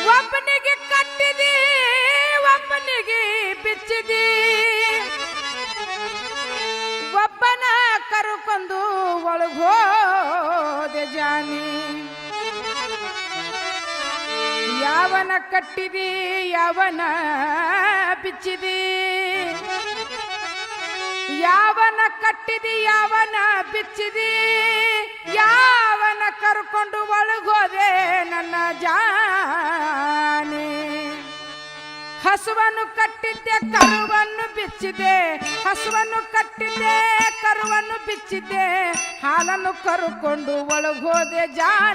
ಒಬ್ಬನಿಗೆ ಕಟ್ಟಿದಿ ಒಬ್ಬನಿಗೆ ಬಿಚ್ಚಿದಿ ಒಬ್ಬನ ಕರ್ಕೊಂಡು ಒಳಗೋದೆ ಜಾನಿ ಯಾವನ ಕಟ್ಟಿದಿ ಯಾವನ ಬಿಚ್ಚಿದಿ ಯಾವನ ಕಟ್ಟಿದಿ ಯಾವನ ಬಿಚ್ಚಿದಿ ಯಾವನ ಕರ್ಕೊಂಡು ಒಳಗೋದೆ ನನ್ನ ಜಾನಿ ಹಸುವನ್ನು ಕಟ್ಟಿದ್ದೆ ಕರುವನ್ನು ಬಿಚ್ಚಿದೆ ಹಸುವನ್ನು ಕಟ್ಟಿದ್ದೆ ಕರುವನ್ನು ಬಿಚ್ಚಿದ್ದೆ ಹಾಲನ್ನು ಕರ್ಕೊಂಡು ಒಳಗೋದೆ ಜಾನಿ